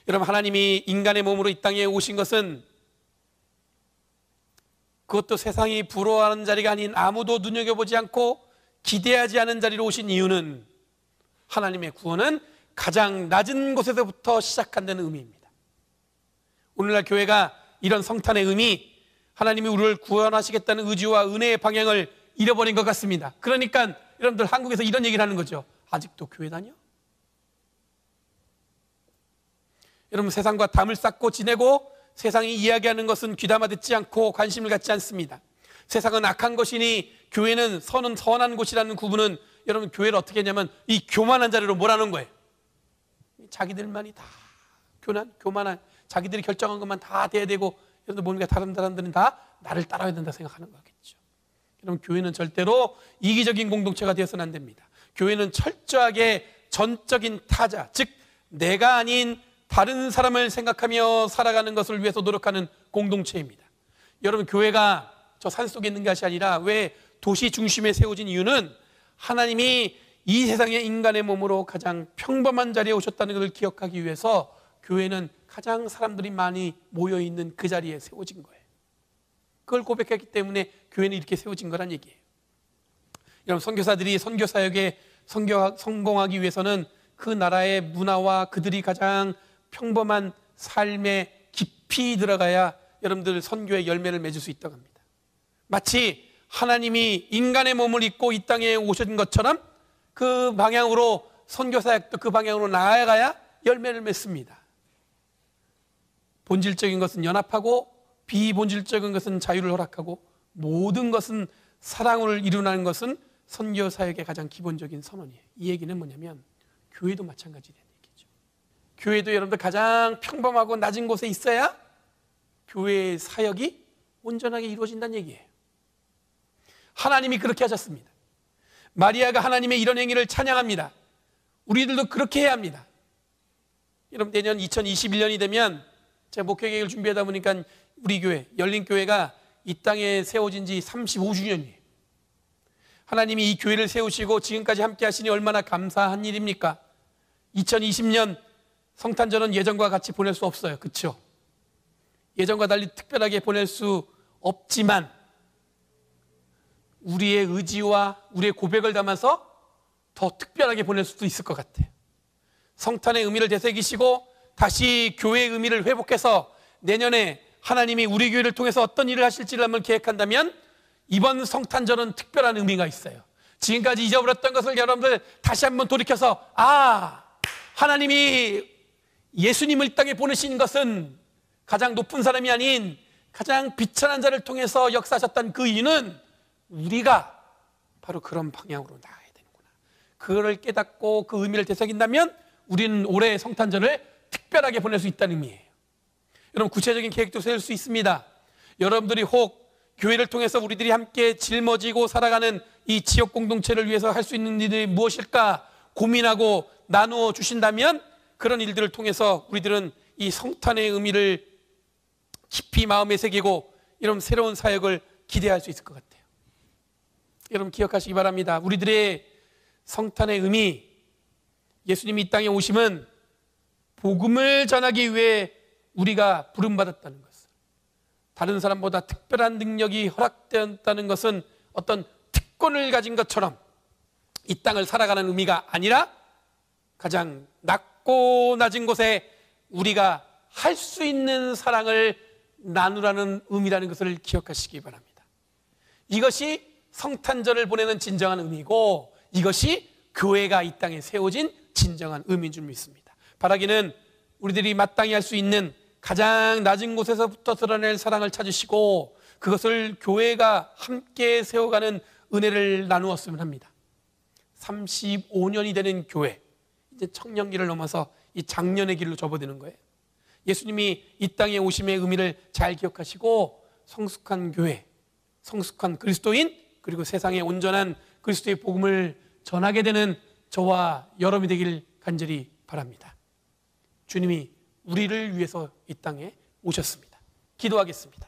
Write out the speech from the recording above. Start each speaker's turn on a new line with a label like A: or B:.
A: 여러분, 하나님이 인간의 몸으로 이 땅에 오신 것은 그것도 세상이 부러워하는 자리가 아닌 아무도 눈여겨보지 않고 기대하지 않은 자리로 오신 이유는 하나님의 구원은 가장 낮은 곳에서부터 시작한다는 의미입니다. 오늘날 교회가 이런 성탄의 의미, 하나님이 우리를 구원하시겠다는 의지와 은혜의 방향을 잃어버린 것 같습니다. 그러니까 여러분들 한국에서 이런 얘기를 하는 거죠. 아직도 교회 다녀? 여러분, 세상과 담을 쌓고 지내고 세상이 이야기하는 것은 귀담아 듣지 않고 관심을 갖지 않습니다. 세상은 악한 것이니 교회는 선한 곳이라는 구분은 여러분, 교회를 어떻게 했냐면 이 교만한 자리로 몰아놓은 거예요. 자기들만이 다 교만한, 자기들이 결정한 것만 다 돼야 되고, 여러분 보니까 다른 사람들은 다 나를 따라야 된다 생각하는 거겠죠. 여러분, 교회는 절대로 이기적인 공동체가 되어서는 안 됩니다. 교회는 철저하게 전적인 타자, 즉 내가 아닌 다른 사람을 생각하며 살아가는 것을 위해서 노력하는 공동체입니다. 여러분, 교회가 저 산속에 있는 것이 아니라 왜 도시 중심에 세워진 이유는 하나님이 이 세상의 인간의 몸으로 가장 평범한 자리에 오셨다는 것을 기억하기 위해서 교회는 가장 사람들이 많이 모여있는 그 자리에 세워진 거예요. 그걸 고백했기 때문에 교회는 이렇게 세워진 거란 얘기예요. 여러분, 선교사들이 선교사역에 성공하기 위해서는 그 나라의 문화와 그들이 가장 평범한 삶에 깊이 들어가야 여러분들 선교의 열매를 맺을 수 있다고 합니다. 마치 하나님이 인간의 몸을 입고 이 땅에 오신 것처럼 그 방향으로 선교사역도 그 방향으로 나아가야 열매를 맺습니다. 본질적인 것은 연합하고 비본질적인 것은 자유를 허락하고 모든 것은 사랑을 이루는 것은 선교사역의 가장 기본적인 선언이에요. 이 얘기는 뭐냐면 교회도 마찬가지라는 얘기죠. 교회도 여러분들 가장 평범하고 낮은 곳에 있어야 교회의 사역이 온전하게 이루어진다는 얘기예요. 하나님이 그렇게 하셨습니다. 마리아가 하나님의 이런 행위를 찬양합니다. 우리들도 그렇게 해야 합니다. 여러분, 내년 2021년이 되면 제가 목회계획을 준비하다 보니까 우리 교회, 열린교회가 이 땅에 세워진 지 35주년이에요. 하나님이 이 교회를 세우시고 지금까지 함께 하시니 얼마나 감사한 일입니까? 2020년 성탄절은 예전과 같이 보낼 수 없어요. 그렇죠? 예전과 달리 특별하게 보낼 수 없지만 우리의 의지와 우리의 고백을 담아서 더 특별하게 보낼 수도 있을 것 같아요. 성탄의 의미를 되새기시고 다시 교회의 의미를 회복해서 내년에 하나님이 우리 교회를 통해서 어떤 일을 하실지를 한번 계획한다면 이번 성탄절은 특별한 의미가 있어요. 지금까지 잊어버렸던 것을 여러분들 다시 한번 돌이켜서 하나님이 예수님을 이 땅에 보내신 것은 가장 높은 사람이 아닌 가장 비천한 자를 통해서 역사하셨던 그 이유는 우리가 바로 그런 방향으로 나아야 되는구나. 그거를 깨닫고 그 의미를 되새긴다면 우리는 올해 성탄절을 특별하게 보낼 수 있다는 의미예요. 여러분, 구체적인 계획도 세울 수 있습니다. 여러분들이 혹 교회를 통해서 우리들이 함께 짊어지고 살아가는 이 지역 공동체를 위해서 할 수 있는 일이 무엇일까 고민하고 나누어 주신다면 그런 일들을 통해서 우리들은 이 성탄의 의미를 깊이 마음에 새기고 이런 새로운 사역을 기대할 수 있을 것 같아요. 여러분, 기억하시기 바랍니다. 우리들의 성탄의 의미, 예수님이 이 땅에 오심은 복음을 전하기 위해 우리가 부름받았다는 것을, 다른 사람보다 특별한 능력이 허락되었다는 것은 어떤 특권을 가진 것처럼 이 땅을 살아가는 의미가 아니라 가장 낮고 낮은 곳에 우리가 할 수 있는 사랑을 나누라는 의미라는 것을 기억하시기 바랍니다. 이것이 성탄절을 보내는 진정한 의미고 이것이 교회가 이 땅에 세워진 진정한 의미인 줄 믿습니다. 바라기는 우리들이 마땅히 할 수 있는 가장 낮은 곳에서부터 드러낼 사랑을 찾으시고 그것을 교회가 함께 세워가는 은혜를 나누었으면 합니다. 35년이 되는 교회, 이제 청년기를 넘어서 이 장년의 길로 접어드는 거예요. 예수님이 이 땅에 오심의 의미를 잘 기억하시고 성숙한 교회, 성숙한 그리스도인, 그리고 세상에 온전한 그리스도의 복음을 전하게 되는 저와 여러분이 되길 간절히 바랍니다. 주님이 우리를 위해서 이 땅에 오셨습니다. 기도하겠습니다.